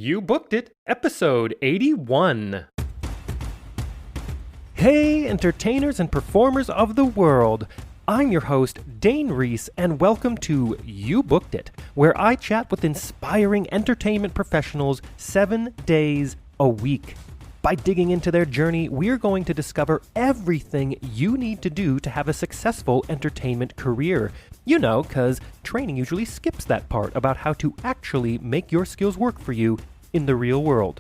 You Booked It, episode 81. Hey, entertainers and performers of the world. I'm your host, Dane Reese, and welcome to You Booked It, where I chat with inspiring entertainment professionals 7 days a week. By digging into their journey, we're going to discover everything you need to do to have a successful entertainment career. You know, because training usually skips that part about how to actually make your skills work for you in the real world.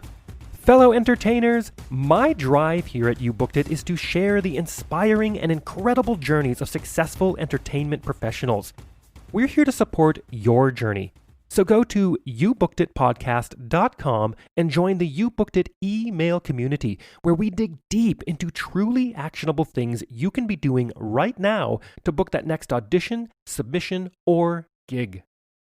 Fellow entertainers, my drive here at You Booked It is to share the inspiring and incredible journeys of successful entertainment professionals. We're here to support your journey. So go to youbookeditpodcast.com and join the You Booked It email community, where we dig deep into truly actionable things you can be doing right now to book that next audition, submission, or gig.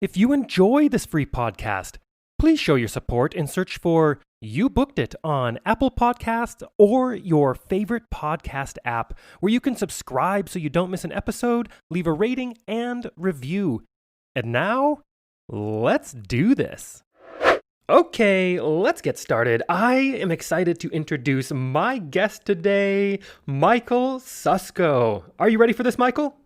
If you enjoy this free podcast, please show your support and search for You Booked It on Apple Podcasts or your favorite podcast app, where you can subscribe so you don't miss an episode, leave a rating, and review. And now, let's do this. Okay, let's get started. I am excited to introduce my guest today, Michael Susko. Are you ready for this, Michael?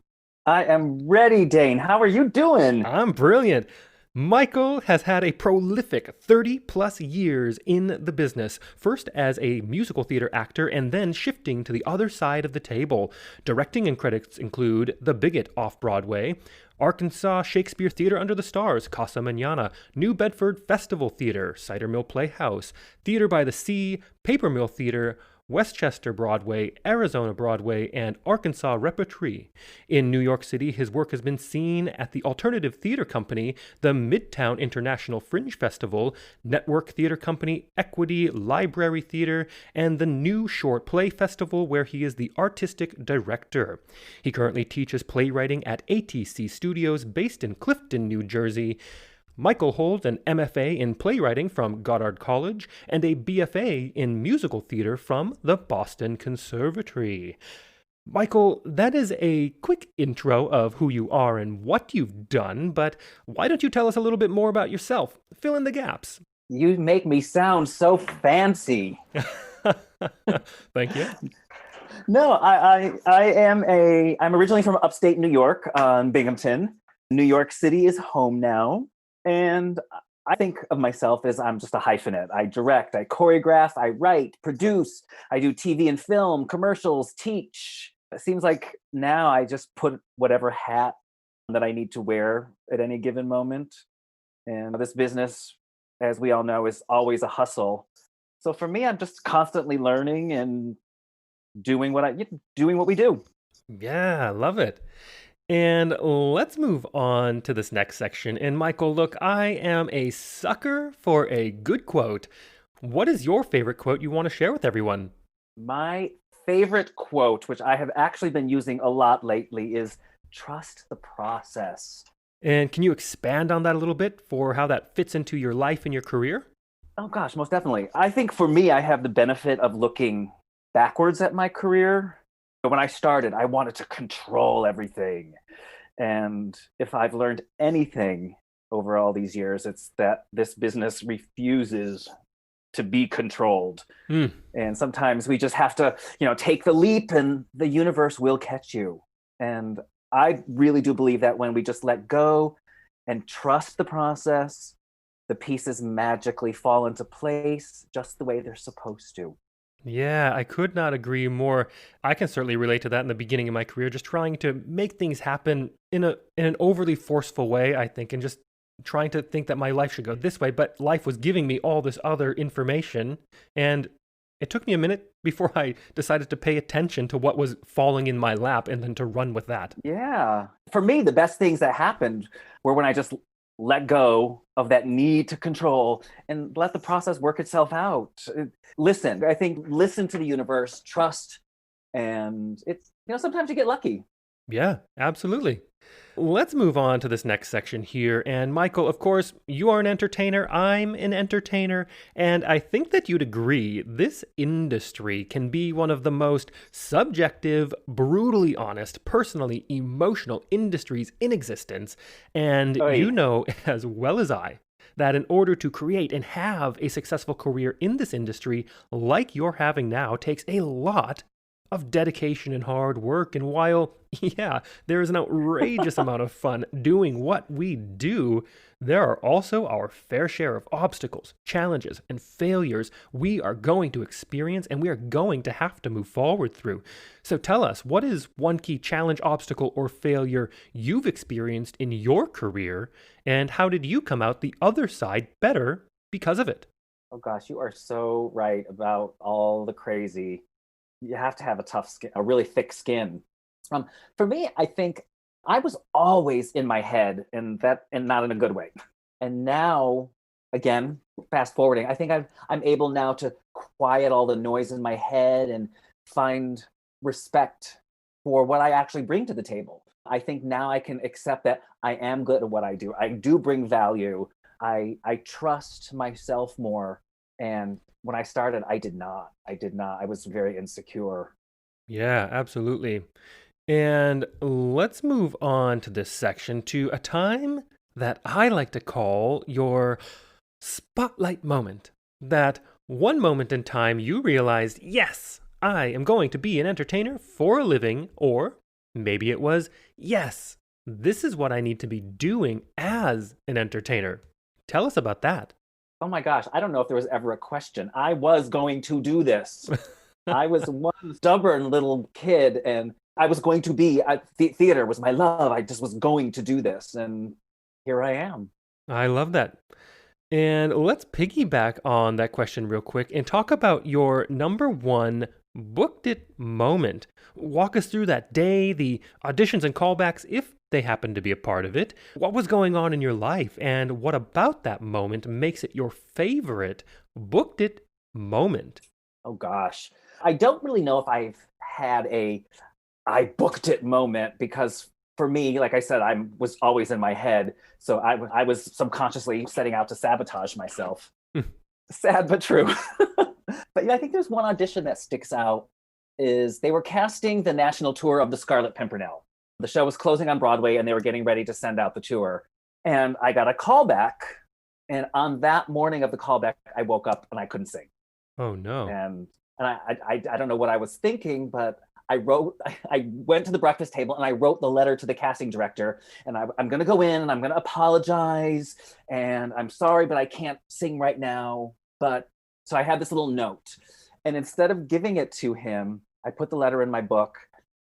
I am ready, Dane. How are you doing? I'm brilliant. Michael has had a prolific 30-plus years in the business, first as a musical theater actor and then shifting to the other side of the table. Directing and credits include The Bigot off-Broadway, Arkansas Shakespeare Theater Under the Stars, Casa Mañana, New Bedford Festival Theater, Cider Mill Playhouse, Theater by the Sea, Paper Mill Theater, Westchester Broadway, Arizona Broadway, and Arkansas Repertory. In New York City, his work has been seen at the Alternative Theater Company, the Midtown International Fringe Festival, Network Theater Company, Equity Library Theater, and the New Short Play Festival, where he is the artistic director. He currently teaches playwriting at ATC Studios, based in Clifton, New Jersey. Michael holds an MFA in playwriting from Goddard College and a BFA in musical theater from the Boston Conservatory. Michael, that is a quick intro of who you are and what you've done, but why don't you tell us a little bit more about yourself? Fill in the gaps. You make me sound so fancy. Thank you. No, I'm originally from upstate New York, Binghamton. New York City is home now. And I think of myself as I'm just a hyphenate. I direct, I choreograph, I write, produce, I do TV and film, commercials, teach. It seems like now I just put whatever hat that I need to wear at any given moment. And this business, as we all know, is always a hustle. So for me, I'm just constantly learning and doing what we do. Yeah, I love it. And let's move on to this next section. And Michael, look, I am a sucker for a good quote. What is your favorite quote you want to share with everyone? My favorite quote, which I have actually been using a lot lately, is trust the process. And can you expand on that a little bit for how that fits into your life and your career? Oh gosh, most definitely. I think for me, I have the benefit of looking backwards at my career. When I started, I wanted to control everything. And if I've learned anything over all these years, it's that this business refuses to be controlled. And sometimes we just have to, take the leap and the universe will catch you. And I really do believe that when we just let go and trust the process, the pieces magically fall into place just the way they're supposed to. Yeah, I could not agree more. I can certainly relate to that in the beginning of my career, just trying to make things happen in an overly forceful way, I think, and just trying to think that my life should go this way. But life was giving me all this other information, and it took me a minute before I decided to pay attention to what was falling in my lap and then to run with that. Yeah. For me, the best things that happened were when I just let go of that need to control and let the process work itself out. Listen to the universe, trust, and it's, sometimes you get lucky. Yeah, absolutely. Let's move on to this next section here. And Michael, of course, you are an entertainer. I'm an entertainer. And I think that you'd agree this industry can be one of the most subjective, brutally honest, personally emotional industries in existence. And you know as well as I that in order to create and have a successful career in this industry like you're having now takes a lot of dedication and hard work. And while, yeah, there is an outrageous amount of fun doing what we do, there are also our fair share of obstacles, challenges, and failures we are going to experience and we are going to have to move forward through. So tell us, what is one key challenge, obstacle, or failure you've experienced in your career, and how did you come out the other side better because of it? Oh gosh, you are so right about all the crazy. You have to have a tough skin, a really thick skin. For me, I think I was always in my head, and not in a good way. And now, again, fast forwarding, I think I'm able now to quiet all the noise in my head and find respect for what I actually bring to the table. I think now I can accept that I am good at what I do. I do bring value. I trust myself more. And when I started, I did not. I did not. I was very insecure. Yeah, absolutely. And let's move on to this section to a time that I like to call your spotlight moment. That one moment in time you realized, yes, I am going to be an entertainer for a living, or maybe it was, yes, this is what I need to be doing as an entertainer. Tell us about that. Oh my gosh, I don't know if there was ever a question. I was going to do this. I was one stubborn little kid, and I was going to be theater was my love. I just was going to do this, and here I am. I love that. And let's piggyback on that question real quick and talk about your number one booked it moment. Walk us through that day, the auditions and callbacks, if they happen to be a part of it. What was going on in your life, and what about that moment makes it your favorite booked it moment? Oh gosh, I don't really know if I've had a I booked it moment, because for me, like I said, I was always in my head. So I was subconsciously setting out to sabotage myself. Sad but true. But yeah, I think there's one audition that sticks out. Is they were casting the national tour of the Scarlet Pimpernel. The show was closing on Broadway and they were getting ready to send out the tour. And I got a call back. And on that morning of the callback, I woke up and I couldn't sing. Oh no. And I don't know what I was thinking, but I went to the breakfast table and I wrote the letter to the casting director. And I'm going to go in and I'm going to apologize. And I'm sorry, but I can't sing right now. But so I had this little note. And instead of giving it to him, I put the letter in my book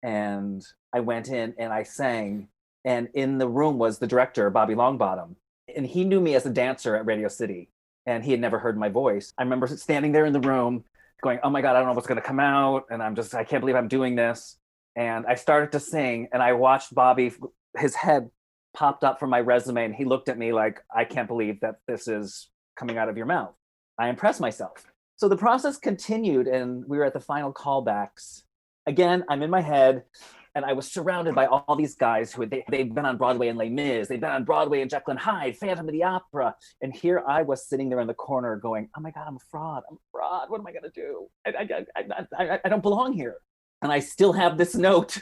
and I went in and I sang. And in the room was the director, Bobby Longbottom. And he knew me as a dancer at Radio City. And he had never heard my voice. I remember standing there in the room going, oh my God, I don't know what's going to come out. And I can't believe I'm doing this. And I started to sing and I watched Bobby, his head popped up from my resume and he looked at me like, I can't believe that this is coming out of your mouth. I impressed myself. So the process continued and we were at the final callbacks. Again, I'm in my head and I was surrounded by all these guys who they've been on Broadway in Les Mis, they've been on Broadway in Jekyll and Hyde, Phantom of the Opera. And here I was sitting there in the corner going, oh my God, I'm a fraud. What am I going to do? I don't belong here. And I still have this note,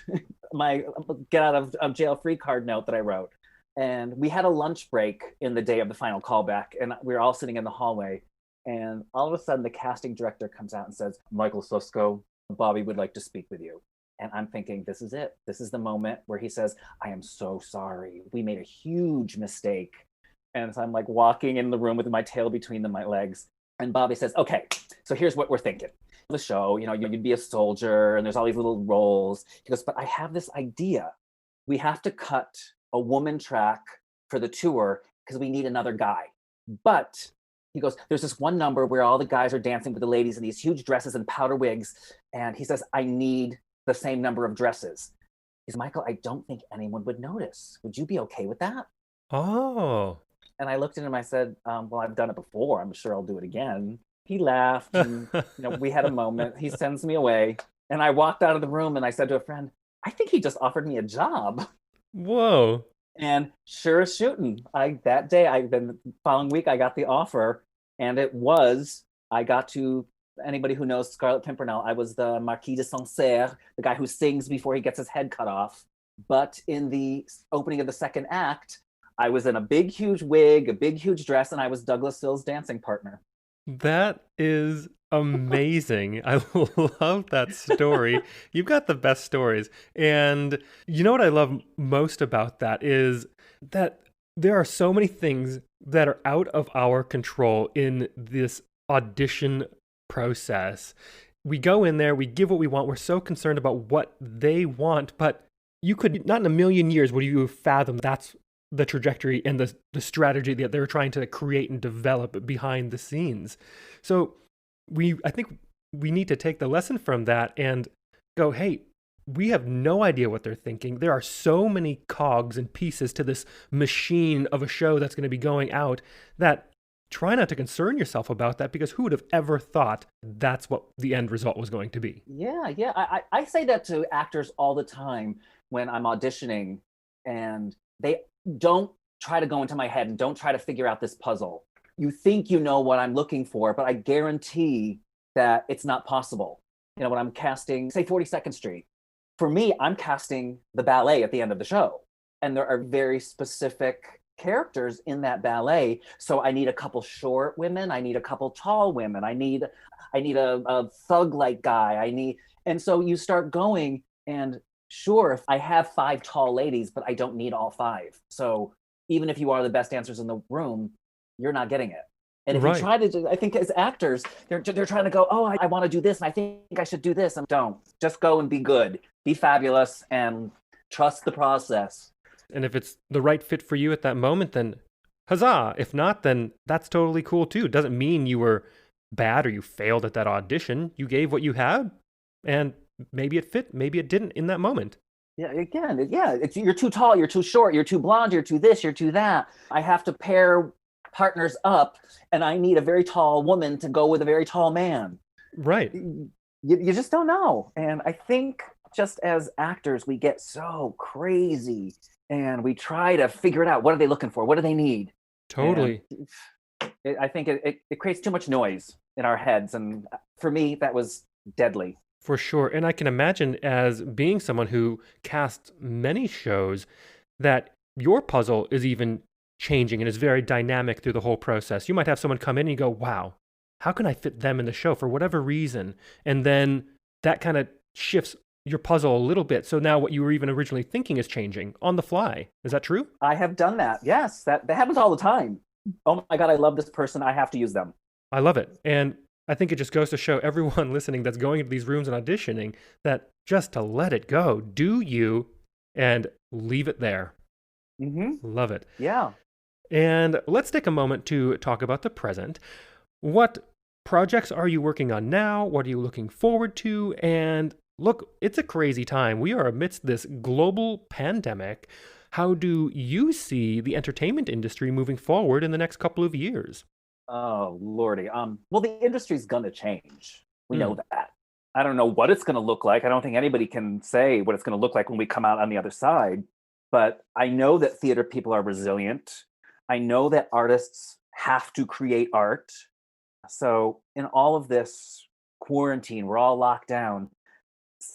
my get out of jail free card note that I wrote. And we had a lunch break in the day of the final callback. And we were all sitting in the hallway. And all of a sudden, the casting director comes out and says, Michael Susko, Bobby would like to speak with you. And I'm thinking, this is it. This is the moment where he says, I am so sorry. We made a huge mistake. And so I'm like walking in the room with my tail between my legs. And Bobby says, okay, so here's what we're thinking. The show, you'd be a soldier and there's all these little roles. He goes, but I have this idea. We have to cut a woman track for the tour because we need another guy. But he goes, there's this one number where all the guys are dancing with the ladies in these huge dresses and powder wigs. And he says, I need the same number of dresses. He's, Michael, I don't think anyone would notice. Would you be okay with that? Oh. And I looked at him, I said, well, I've done it before. I'm sure I'll do it again. He laughed and we had a moment. He sends me away. And I walked out of the room and I said to a friend, I think he just offered me a job. Whoa. And sure as shooting, that day, the following week, I got the offer. And I got to, anybody who knows Scarlet Pimpernel, I was the Marquis de Sancerre, the guy who sings before he gets his head cut off. But in the opening of the second act, I was in a big, huge wig, a big, huge dress, and I was Douglas Sill's dancing partner. That is amazing. I love that story. You've got the best stories. And you know what I love most about that is that there are so many things that are out of our control in this audition process. We go in there, we give what we want. We're so concerned about what they want, but you could not in a million years would you fathom that's the trajectory and the strategy that they were trying to create and develop behind the scenes. So I think we need to take the lesson from that and go, hey, we have no idea what they're thinking. There are so many cogs and pieces to this machine of a show that's going to be going out that try not to concern yourself about that, because who would have ever thought that's what the end result was going to be? Yeah. I say that to actors all the time when I'm auditioning, and they don't try to go into my head and don't try to figure out this puzzle. You think you know what I'm looking for, but I guarantee that it's not possible. You know, when I'm casting, say, 42nd Street, for me, I'm casting the ballet at the end of the show. And there are very specific characters in that ballet. So I need a couple short women. I need a couple tall women. I need a thug-like guy. And so you start going, and sure, if I have 5 tall ladies, but I don't need all 5. So even if you are the best dancers in the room, you're not getting it. And if you try to do, I think as actors, they're trying to go, oh, I want to do this, and I think I should do this. And don't. Just go and be good. Be fabulous and trust the process. And if it's the right fit for you at that moment, then huzzah. If not, then that's totally cool too. It doesn't mean you were bad or you failed at that audition. You gave what you had, and maybe it fit, maybe it didn't in that moment. Yeah, again, you're too tall, you're too short, you're too blonde, you're too this, you're too that. I have to pair partners up, and I need a very tall woman to go with a very tall man. Right. You just don't know. And I think just as actors, we get so crazy and we try to figure it out. What are they looking for? What do they need? Totally. I think it creates too much noise in our heads. And for me, that was deadly. For sure. And I can imagine, as being someone who casts many shows, that your puzzle is even changing and is very dynamic through the whole process. You might have someone come in and you go, wow, how can I fit them in the show for whatever reason? And then that kind of shifts your puzzle a little bit. So now what you were even originally thinking is changing on the fly. Is that true? I have done that. Yes, that happens all the time. Oh my God, I love this person. I have to use them. I love it. And I think it just goes to show everyone listening that's going into these rooms and auditioning that just to let it go, do you, and leave it there. Mm-hmm. Love it. Yeah. And let's take a moment to talk about the present. What projects are you working on now? What are you looking forward to? And look, it's a crazy time. We are amidst this global pandemic. How do you see the entertainment industry moving forward in the next couple of years? Oh, Lordy. Well, the industry's going to change. We know that. I don't know what it's going to look like. I don't think anybody can say what it's going to look like when we come out on the other side. But I know that theater people are resilient. I know that artists have to create art. So in all of this quarantine, we're all locked down.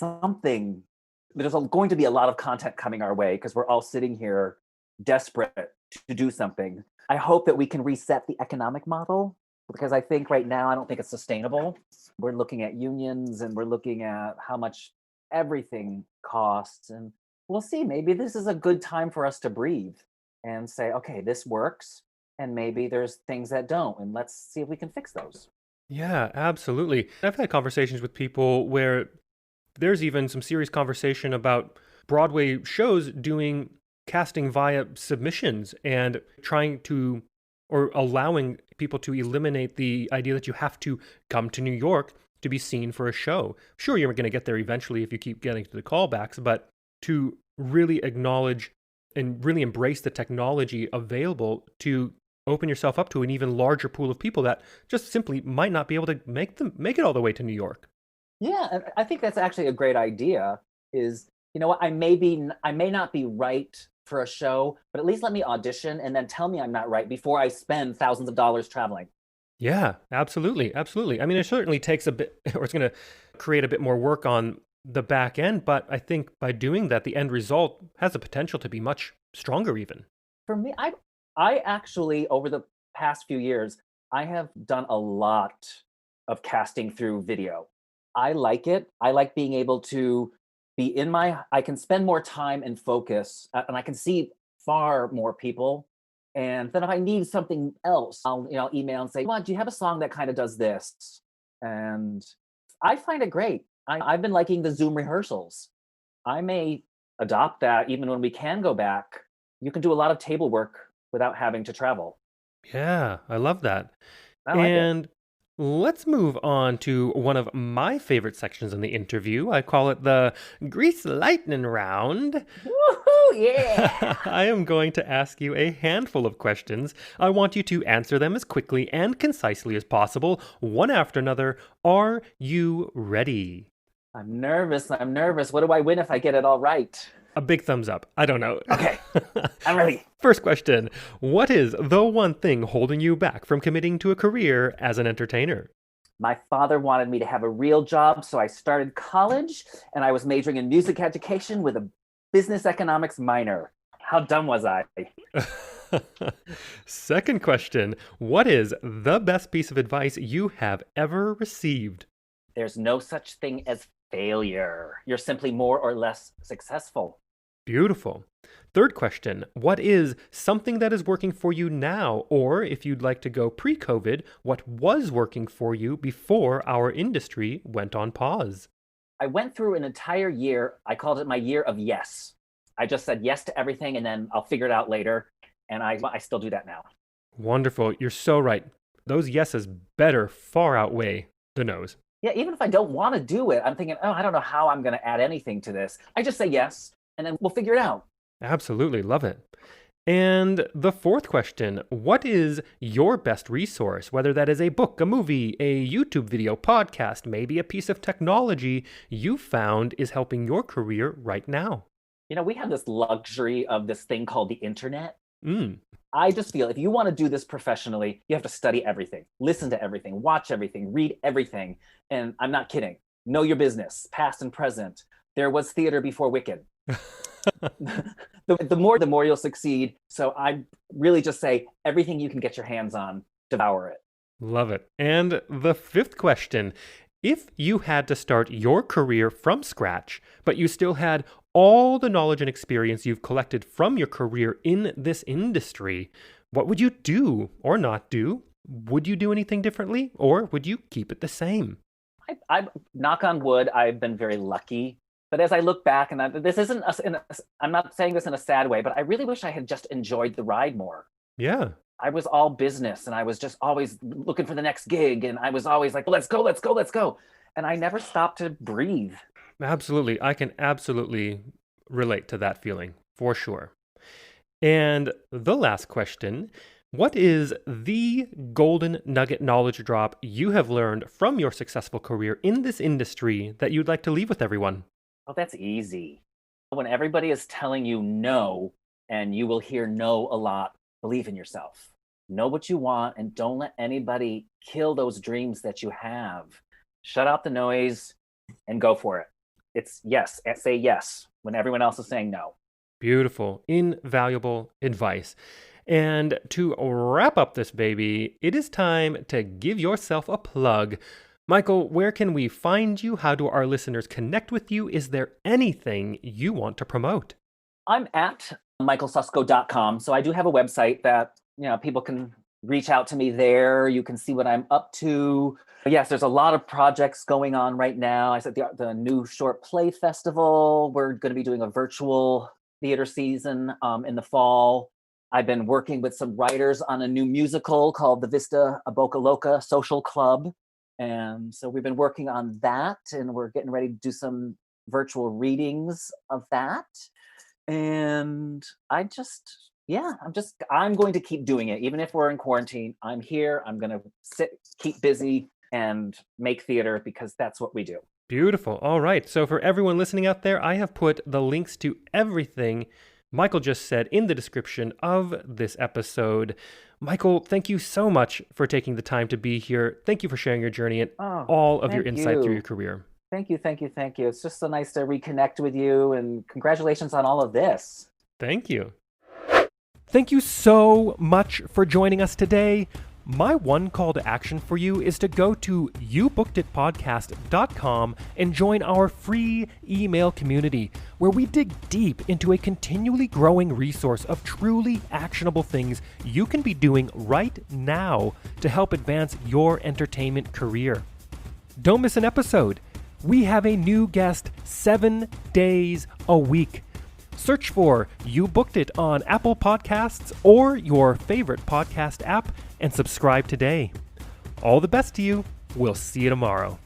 There's going to be a lot of content coming our way because we're all sitting here desperate to do something. I hope that we can reset the economic model, because I think right now, I don't think it's sustainable. We're looking at unions and we're looking at how much everything costs. And we'll see, maybe this is a good time for us to breathe and say, okay, this works. And maybe there's things that don't. And let's see if we can fix those. Yeah, absolutely. I've had conversations with people where there's even some serious conversation about Broadway shows doing casting via submissions and trying to, or allowing people to eliminate the idea that you have to come to New York to be seen for a show. Sure, you're going to get there eventually if you keep getting to the callbacks, but to really acknowledge and really embrace the technology available to open yourself up to an even larger pool of people that just simply might not be able to make it all the way to New York. Yeah, and I think that's actually a great idea. Is, you know what, I may not be right for a show, but at least let me audition and then tell me I'm not right before I spend thousands of dollars traveling. Yeah, absolutely. Absolutely. I mean, it certainly takes a bit, or it's going to create a bit more work on the back end, but I think by doing that, the end result has the potential to be much stronger even. For me, I actually over the past few years, I have done a lot of casting through video. I like it. I like being able to be in my I can spend more time and focus, and I can see far more people. And then if I need something else, I'll email and say, "Well, do you have a song that kind of does this?" And I find it great. I've been liking the Zoom rehearsals. I may adopt that even when we can go back. You can do a lot of table work without having to travel. Yeah, I love that. I like it. And let's move on to one of my favorite sections in the interview. I call it the Grease Lightning Round. Woohoo! Yeah. I am going to ask you a handful of questions. I want you to answer them as quickly and concisely as possible, one after another. Are you ready? I'm nervous. I'm nervous. What do I win if I get it all right? A big thumbs up. I don't know. Okay, I'm ready. First question. What is the one thing holding you back from committing to a career as an entertainer? My father wanted me to have a real job, so I started college and I was majoring in music education with a business economics minor. How dumb was I? Second question. What is the best piece of advice you have ever received? There's no such thing as failure. You're simply more or less successful. Beautiful. Third question. What is something that is working for you now? Or if you'd like to go pre-COVID, what was working for you before our industry went on pause? I went through an entire year. I called it my year of yes. I just said yes to everything and then I'll figure it out later. And I still do that now. Wonderful. You're so right. Those yeses better far outweigh the no's. Yeah, even if I don't want to do it, I'm thinking, oh, I don't know how I'm going to add anything to this. I just say yes and then we'll figure it out. Absolutely love it. And the fourth question, what is your best resource? Whether that is a book, a movie, a YouTube video, podcast, maybe a piece of technology you found is helping your career right now. We have this luxury of this thing called the internet. Mm. I just feel if you want to do this professionally, you have to study everything, listen to everything, watch everything, read everything. And I'm not kidding. Know your business, past and present. There was theater before Wicked. The more you'll succeed. So I really just say everything you can get your hands on, devour it. Love it. And the fifth question, if you had to start your career from scratch, but you still had all the knowledge and experience you've collected from your career in this industry, what would you do or not do? Would you do anything differently or would you keep it the same? I knock on wood, I've been very lucky. But as I look back, and this isn't, I'm not saying this in a sad way, but I really wish I had just enjoyed the ride more. Yeah. I was all business and I was just always looking for the next gig. And I was always like, let's go, let's go, let's go. And I never stopped to breathe. Absolutely. I can absolutely relate to that feeling for sure. And the last question, what is the golden nugget knowledge drop you have learned from your successful career in this industry that you'd like to leave with everyone? Oh, that's easy. When everybody is telling you no, and you will hear no a lot, believe in yourself. Know what you want and don't let anybody kill those dreams that you have. Shut out the noise and go for it. It's yes, say yes when everyone else is saying no. Beautiful, invaluable advice. And to wrap up this baby, it is time to give yourself a plug. Michael, where can we find you? How do our listeners connect with you? Is there anything you want to promote? I'm at michaelsusko.com. So I do have a website that, people can reach out to me there. You can see what I'm up to. Yes, there's a lot of projects going on right now. I said the new short play festival. We're going to be doing a virtual theater season in the fall. I've been working with some writers on a new musical called the Vista a Boca Loca Social Club. And so we've been working on that and we're getting ready to do some virtual readings of that. And I'm going to keep doing it. Even if we're in quarantine, I'm here. I'm going to keep busy and make theater because that's what we do. Beautiful. All right. So for everyone listening out there, I have put the links to everything Michael just said in the description of this episode. Michael, thank you so much for taking the time to be here. Thank you for sharing your journey and all of your insight through your career. Thank you. It's just so nice to reconnect with you and congratulations on all of this. Thank you. Thank you so much for joining us today. My one call to action for you is to go to youbookeditpodcast.com and join our free email community, where we dig deep into a continually growing resource of truly actionable things you can be doing right now to help advance your entertainment career. Don't miss an episode. We have a new guest 7 days a week. Search for You Booked It on Apple Podcasts or your favorite podcast app and subscribe today. All the best to you. We'll see you tomorrow.